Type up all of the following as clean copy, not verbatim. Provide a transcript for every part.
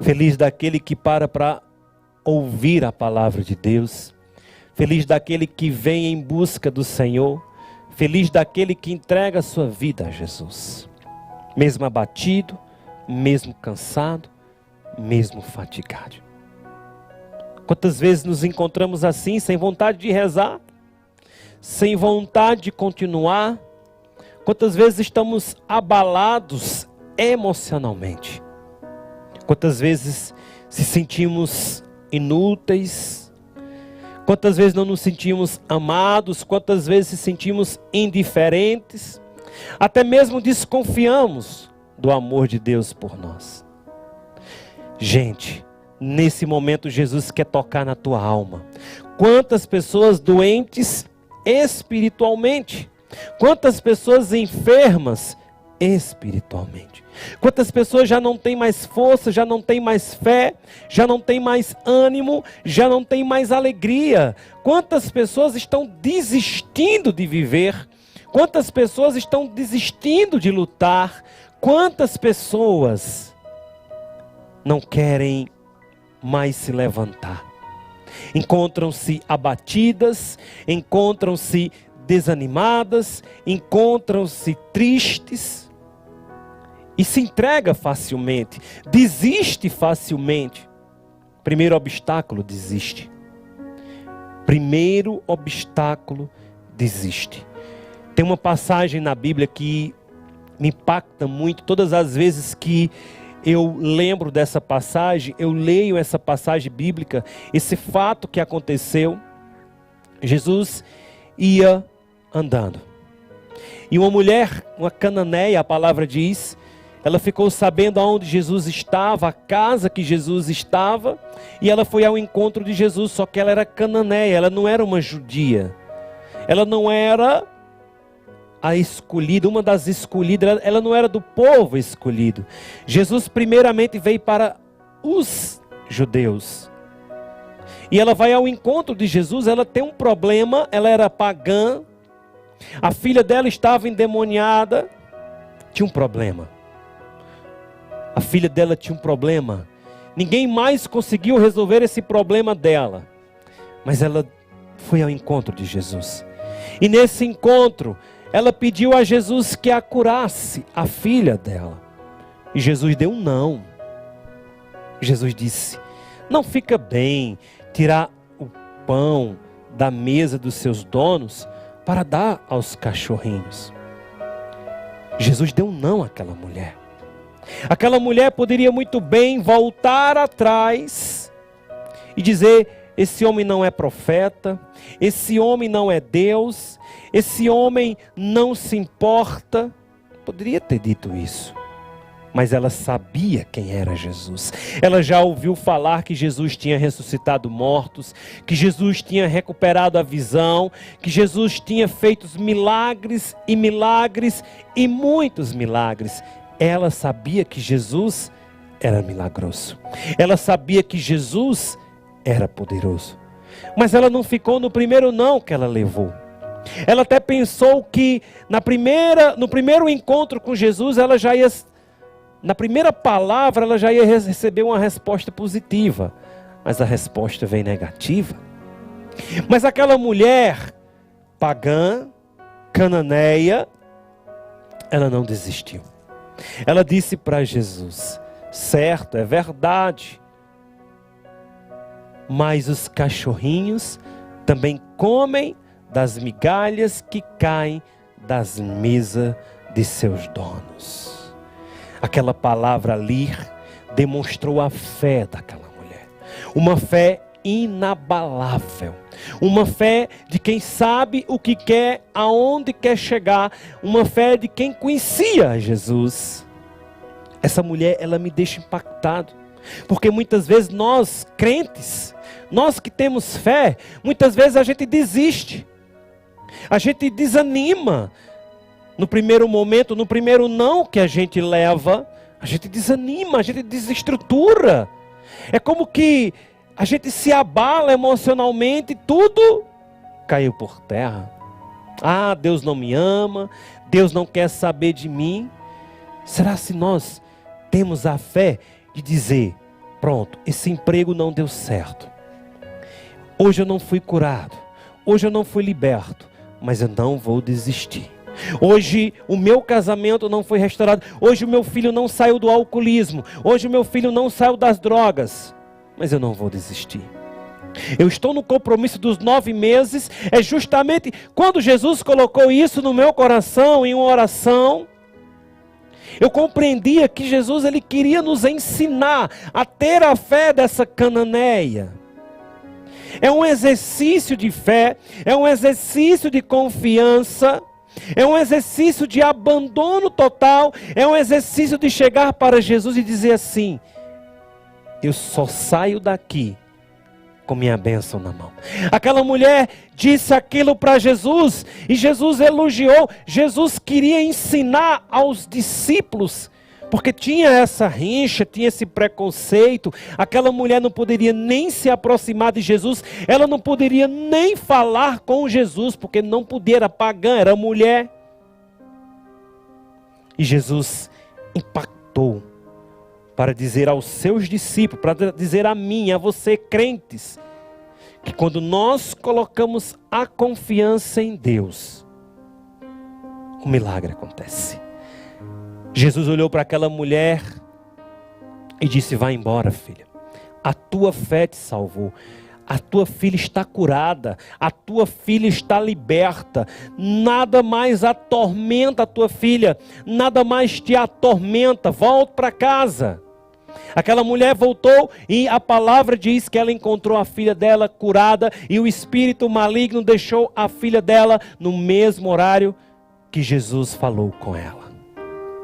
Feliz daquele que para ouvir a palavra de Deus. Feliz daquele que vem em busca do Senhor. Feliz daquele que entrega a sua vida a Jesus. Mesmo abatido, mesmo cansado, mesmo fatigado. Quantas vezes nos encontramos assim, sem vontade de rezar, sem vontade de continuar? Quantas vezes estamos abalados emocionalmente? Quantas vezes se sentimos inúteis? Quantas vezes não nos sentimos amados? Quantas vezes se sentimos indiferentes? Até mesmo desconfiamos do amor de Deus por nós. Gente, nesse momento Jesus quer tocar na tua alma. Quantas pessoas doentes espiritualmente? Quantas pessoas enfermas espiritualmente? Quantas pessoas já não têm mais força, já não têm mais fé, já não têm mais ânimo, já não têm mais alegria? Quantas pessoas estão desistindo de viver? Quantas pessoas estão desistindo de lutar? Quantas pessoas não querem mais se levantar? Encontram-se abatidas, encontram-se desanimadas, encontram-se tristes e se entrega facilmente, desiste facilmente. Primeiro obstáculo, desiste. Primeiro obstáculo, desiste. Tem uma passagem na Bíblia que me impacta muito. Todas as vezes que eu lembro dessa passagem, eu leio essa passagem bíblica, esse fato que aconteceu. Jesus ia andando. E uma mulher, uma cananeia, a palavra diz, ela ficou sabendo aonde Jesus estava, a casa que Jesus estava, e ela foi ao encontro de Jesus, só que ela era cananeia, ela não era uma judia. Ela não era a escolhida, uma das escolhidas, ela não era do povo escolhido. Jesus primeiramente veio para os judeus. E ela vai ao encontro de Jesus, ela tem um problema, ela era pagã, a filha dela estava endemoniada, tinha um problema. A filha dela tinha um problema. Ninguém mais conseguiu resolver esse problema dela. Mas ela foi ao encontro de Jesus. E nesse encontro, ela pediu a Jesus que a curasse, a filha dela. E Jesus deu um não. Jesus disse: não fica bem tirar o pão da mesa dos seus donos para dar aos cachorrinhos. Jesus deu um não àquela mulher. Aquela mulher poderia muito bem voltar atrás e dizer: esse homem não é profeta, esse homem não é Deus, esse homem não se importa. Poderia ter dito isso. Mas ela sabia quem era Jesus. Ela já ouviu falar que Jesus tinha ressuscitado mortos, que Jesus tinha recuperado a visão, que Jesus tinha feito milagres e milagres e muitos milagres. Ela sabia que Jesus era milagroso. Ela sabia que Jesus era poderoso. Mas ela não ficou no primeiro não que ela levou. Ela até pensou que no primeiro encontro com Jesus, ela já ia, na primeira palavra, ela já ia receber uma resposta positiva. Mas a resposta veio negativa. Mas aquela mulher pagã, cananeia, ela não desistiu. Ela disse para Jesus: certo, é verdade, mas os cachorrinhos também comem das migalhas que caem das mesas de seus donos. Aquela palavra ali demonstrou a fé daquela mulher. Uma fé inabalável. Uma fé de quem sabe o que quer, aonde quer chegar. Uma fé de quem conhecia Jesus. Essa mulher, ela me deixa impactado. Porque muitas vezes nós, crentes, nós que temos fé, muitas vezes a gente desiste. A gente desanima. No primeiro momento, no primeiro não que a gente leva, a gente desanima, a gente desestrutura. É como que a gente se abala emocionalmente, tudo caiu por terra. Ah, Deus não me ama, Deus não quer saber de mim. Será se nós temos a fé de dizer: Pronto, esse emprego não deu certo. Hoje eu não fui curado. Hoje eu não fui liberto. Mas eu não vou desistir. Hoje o meu casamento não foi restaurado. Hoje o meu filho não saiu do alcoolismo. Hoje o meu filho não saiu das drogas. Mas eu não vou desistir. Eu estou no compromisso dos 9 meses. É justamente quando Jesus colocou isso no meu coração em uma oração. Eu compreendia que Jesus ele queria nos ensinar a ter a fé dessa cananeia. É um exercício de fé, é um exercício de confiança, é um exercício de abandono total, é um exercício de chegar para Jesus e dizer assim: eu só saio daqui com minha bênção na mão. Aquela mulher disse aquilo para Jesus e Jesus elogiou. Jesus queria ensinar aos discípulos, porque tinha essa rincha, tinha esse preconceito. Aquela mulher não poderia nem se aproximar de Jesus, ela não poderia nem falar com Jesus, porque não podia, era pagã, era mulher. E Jesus impactou para dizer aos seus discípulos, para dizer a mim, a você, crentes, que quando nós colocamos a confiança em Deus, o milagre acontece. Jesus olhou para aquela mulher e disse: vai embora, filha, a tua fé te salvou. A tua filha está curada, a tua filha está liberta, nada mais atormenta a tua filha, nada mais te atormenta, volta para casa. Aquela mulher voltou e a palavra diz que ela encontrou a filha dela curada e o espírito maligno deixou a filha dela no mesmo horário que Jesus falou com ela.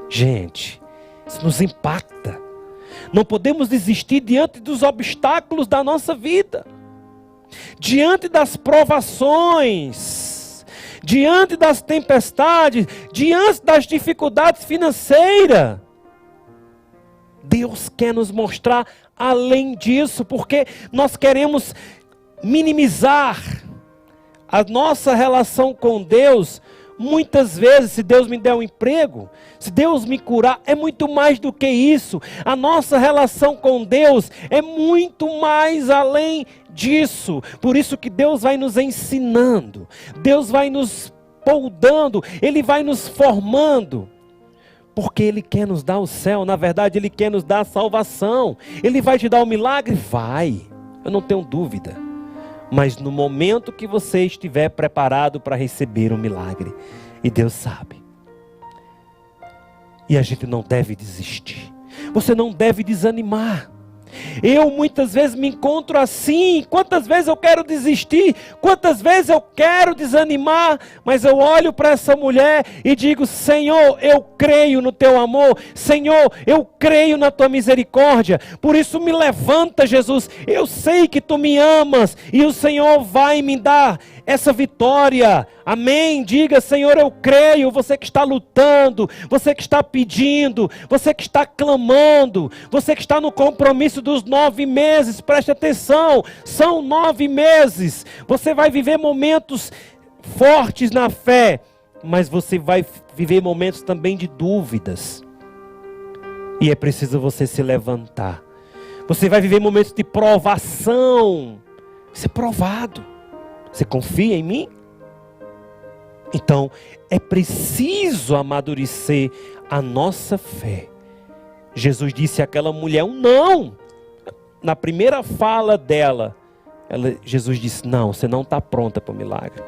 Gente, isso nos impacta. Não podemos desistir diante dos obstáculos da nossa vida. Diante das provações, diante das tempestades, diante das dificuldades financeiras. Deus quer nos mostrar além disso, porque nós queremos minimizar a nossa relação com Deus. Muitas vezes, se Deus me der um emprego, se Deus me curar, é muito mais do que isso. A nossa relação com Deus é muito mais além disso. Por isso que Deus vai nos ensinando, Deus vai nos moldando, Ele vai nos formando. Porque Ele quer nos dar o céu, na verdade Ele quer nos dar a salvação. Ele vai te dar o milagre? Vai, eu não tenho dúvida. Mas no momento que você estiver preparado para receber o milagre, e Deus sabe. E a gente não deve desistir, você não deve desanimar. Eu muitas vezes me encontro assim. Quantas vezes eu quero desistir, quantas vezes eu quero desanimar, mas eu olho para essa mulher e digo: Senhor, eu creio no teu amor, Senhor, eu creio na tua misericórdia, por isso me levanta, Jesus. Eu sei que tu me amas e o Senhor vai me dar essa vitória, amém? Diga: Senhor, eu creio. Você que está lutando, você que está pedindo, você que está clamando, você que está no compromisso dos 9 meses, preste atenção, são 9 meses, você vai viver momentos fortes na fé, mas você vai viver momentos também de dúvidas, e é preciso você se levantar. Você vai viver momentos de provação, ser provado. Você confia em mim? Então, é preciso amadurecer a nossa fé. Jesus disse àquela mulher um não. Na primeira fala dela, Jesus disse: não, você não está pronta para o milagre.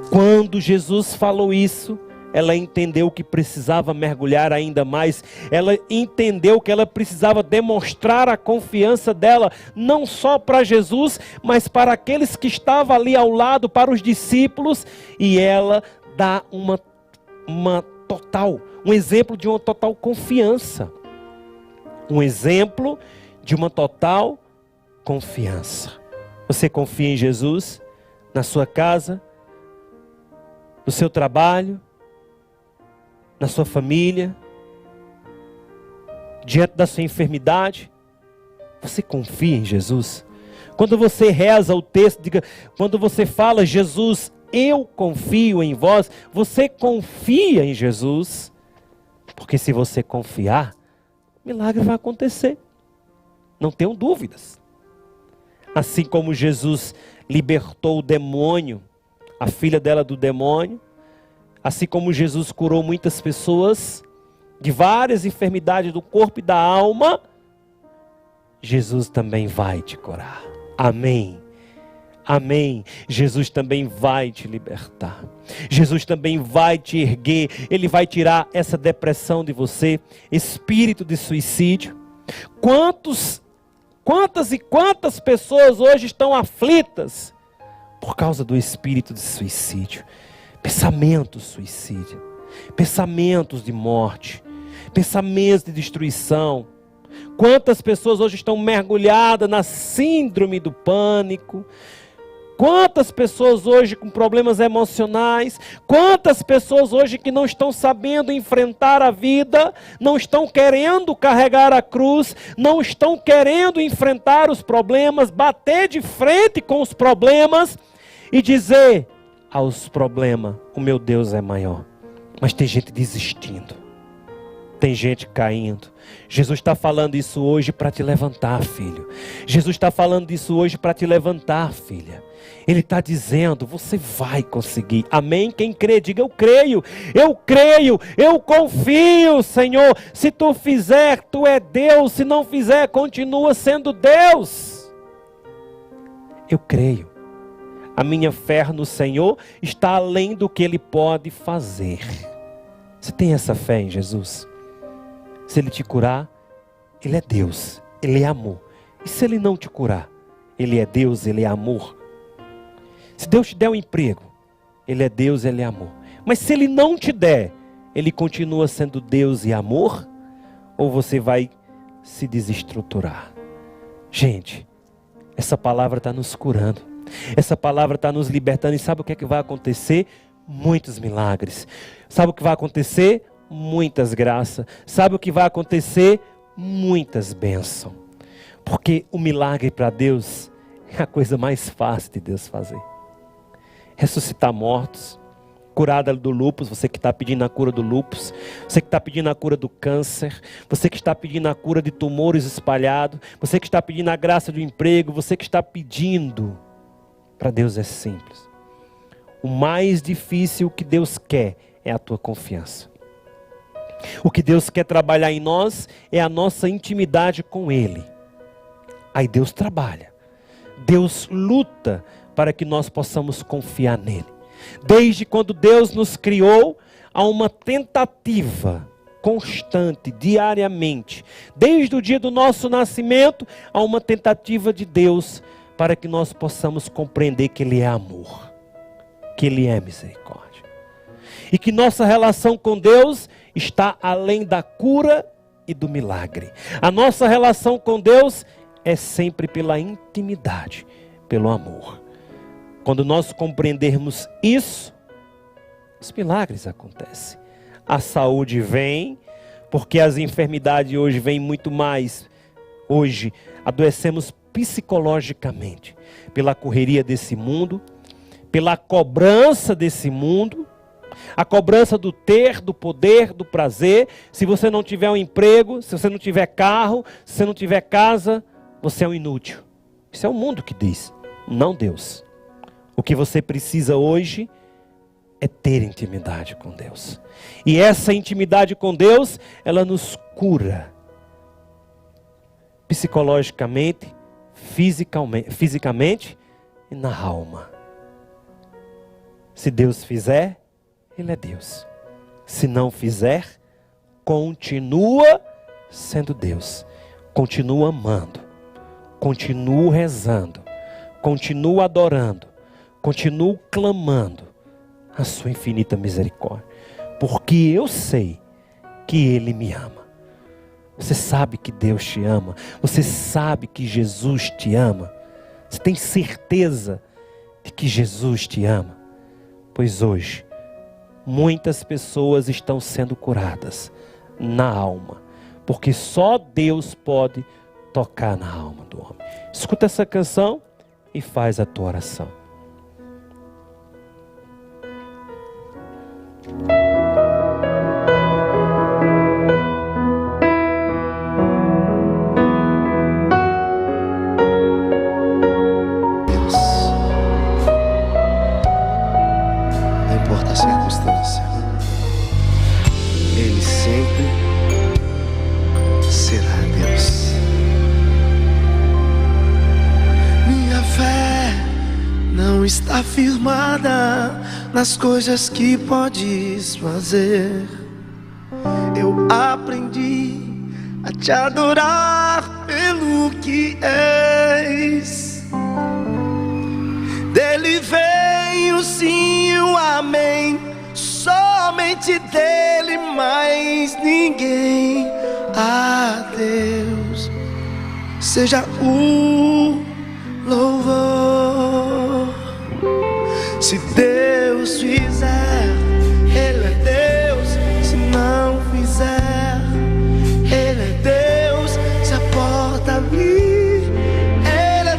Quando Jesus falou isso, ela entendeu que precisava mergulhar ainda mais. Ela entendeu que ela precisava demonstrar a confiança dela, não só para Jesus, mas para aqueles que estavam ali ao lado, para os discípulos. E ela dá um exemplo de uma total confiança. Um exemplo de uma total confiança. Você confia em Jesus? Na sua casa? No seu trabalho? Na sua família, diante da sua enfermidade? Você confia em Jesus? Quando você reza o texto, quando você fala: Jesus, eu confio em vós, você confia em Jesus? Porque se você confiar, o milagre vai acontecer. Não tenho dúvidas. Assim como Jesus libertou o demônio, a filha dela do demônio, assim como Jesus curou muitas pessoas de várias enfermidades do corpo e da alma, Jesus também vai te curar. Amém. Amém. Jesus também vai te libertar. Jesus também vai te erguer. Ele vai tirar essa depressão de você, espírito de suicídio. Quantas e quantas pessoas hoje estão aflitas por causa do espírito de suicídio? Pensamentos suicídio, pensamentos de morte, pensamentos de destruição. Quantas pessoas hoje estão mergulhadas na síndrome do pânico? Quantas pessoas hoje com problemas emocionais? Quantas pessoas hoje que não estão sabendo enfrentar a vida, não estão querendo carregar a cruz, não estão querendo enfrentar os problemas, bater de frente com os problemas e dizer aos problemas: o meu Deus é maior. Mas tem gente desistindo, tem gente caindo. Jesus está falando isso hoje para te levantar, filho. Jesus está falando isso hoje para te levantar, filha. Ele está dizendo: você vai conseguir. Amém? Quem crê, diga: eu creio, eu confio, Senhor. Se tu fizer, tu é Deus. Se não fizer, continua sendo Deus. Eu creio. A minha fé no Senhor está além do que Ele pode fazer. Você tem essa fé em Jesus? Se Ele te curar, Ele é Deus, Ele é amor. E se Ele não te curar, Ele é Deus, Ele é amor. Se Deus te der um emprego, Ele é Deus, Ele é amor. Mas se Ele não te der, Ele continua sendo Deus e amor? Ou você vai se desestruturar? Gente, essa palavra está nos curando. Essa palavra está nos libertando. E sabe o que é que vai acontecer? Muitos milagres. Sabe o que vai acontecer? Muitas graças. Sabe o que vai acontecer? Muitas bênçãos. Porque o milagre para Deus é a coisa mais fácil de Deus fazer. Ressuscitar mortos, curada do lúpus, você que está pedindo a cura do lúpus, você que está pedindo a cura do câncer, você que está pedindo a cura de tumores espalhados, você que está pedindo a graça do emprego, você que está pedindo. Para Deus é simples. O mais difícil que Deus quer é a tua confiança. O que Deus quer trabalhar em nós é a nossa intimidade com Ele. Aí Deus trabalha. Deus luta para que nós possamos confiar nele. Desde quando Deus nos criou, há uma tentativa constante, diariamente. Desde o dia do nosso nascimento, há uma tentativa de Deus para que nós possamos compreender que Ele é amor, que Ele é misericórdia. E que nossa relação com Deus está além da cura e do milagre. A nossa relação com Deus é sempre pela intimidade, pelo amor. Quando nós compreendermos isso, os milagres acontecem. A saúde vem, porque as enfermidades hoje vêm muito mais. Hoje adoecemos psicologicamente, pela correria desse mundo, pela cobrança desse mundo, a cobrança do ter, do poder, do prazer. Se você não tiver um emprego, se você não tiver carro, se você não tiver casa, você é um inútil. Isso é o mundo que diz, não Deus. O que você precisa hoje é ter intimidade com Deus. E essa intimidade com Deus, ela nos cura. Psicologicamente, fisicamente e na alma. Se Deus fizer, Ele é Deus. Se não fizer, continua sendo Deus. Continua amando. Continua rezando. Continua adorando. Continua clamando a sua infinita misericórdia. Porque eu sei que Ele me ama. Você sabe que Deus te ama. Você sabe que Jesus te ama. Você tem certeza de que Jesus te ama. Pois hoje, muitas pessoas estão sendo curadas na alma. Porque só Deus pode tocar na alma do homem. Escuta essa canção e faz a tua oração. a circunstância, Ele sempre será Deus. Minha fé não está firmada nas coisas que podes fazer. Eu aprendi a te adorar pelo que és. Dele vem o sim e o amém, somente dele, mais ninguém. A Deus seja o louvor. Se Deus fizer, Ele é Deus. Se não fizer, Ele é Deus. Se a porta abrir, Ele é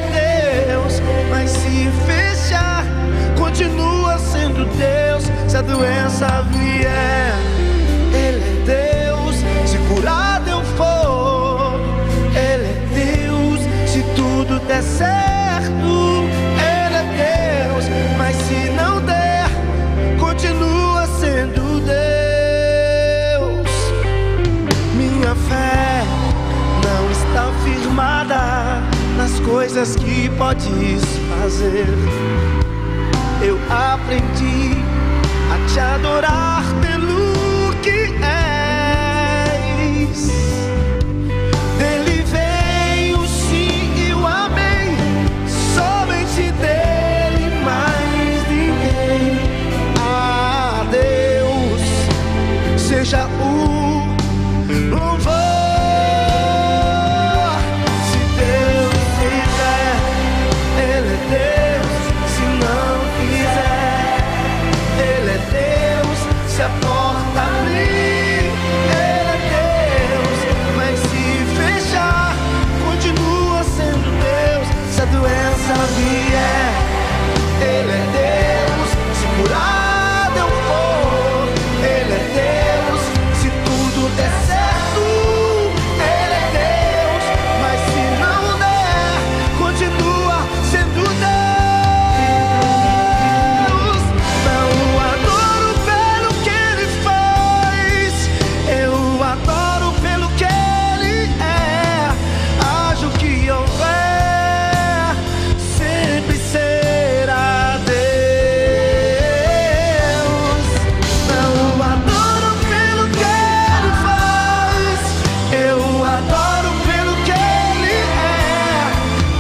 Deus. Mas se fechar, continua sendo Deus. Se a doença vier, Ele é Deus. Se curado eu for, Ele é Deus. Se tudo der certo, Ele é Deus. Mas se não der, continua sendo Deus. Minha fé não está firmada nas coisas que podes fazer. Eu aprendi a te adorar pelo que és. Dele vem o sim e o amém, somente dele, mais ninguém. A Deus seja o louvor. Se Deus fizer, Ele é Deus. Se não fizer, Ele é Deus. Se a porta abrir, Ele é Deus. Mas se fechar, continua sendo Deus. Se a doença vier, Ele é Deus. Se curado eu for, Ele é Deus. Se tudo der certo, Ele é Deus. Mas se não der, continua sendo Deus. Não o adoro pelo que Ele faz, eu o adoro pelo que Ele é. Haja o que houver, sempre será Deus. Não o adoro pelo que Ele faz, eu o adoro pelo que Ele é.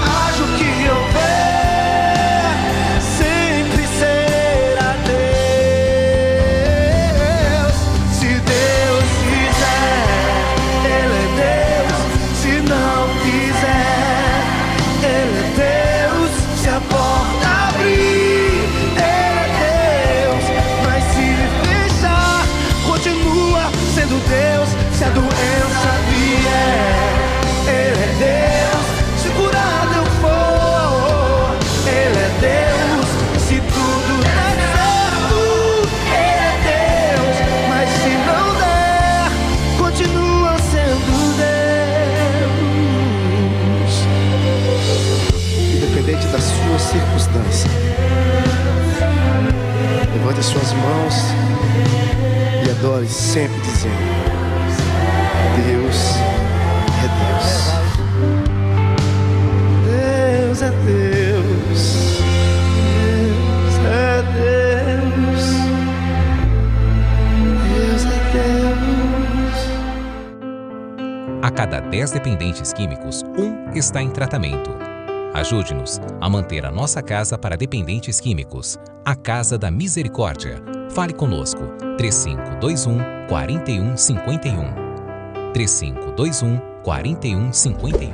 Haja o que houver, sempre será Deus. Se Deus fizer, Ele é Deus. Se não fizer, Ele é Deus. Se a porta abrir, Ele é Deus. Mas se fechar, continua sendo Deus. Se a doença vier, Ele é Deus. Se curado eu for, Ele é Deus. Se tudo der certo, Ele é Deus. Mas se não der, continua sendo Deus. Independente da sua circunstância, levante as suas mãos e adore sempre dizendo: Deus é Deus. Deus é Deus. Deus é Deus. Deus é Deus. A cada 10 dependentes químicos, 1 está em tratamento. Ajude-nos a manter a nossa casa para dependentes químicos. A Casa da Misericórdia. Fale conosco. 3521-4151. 3521-4151.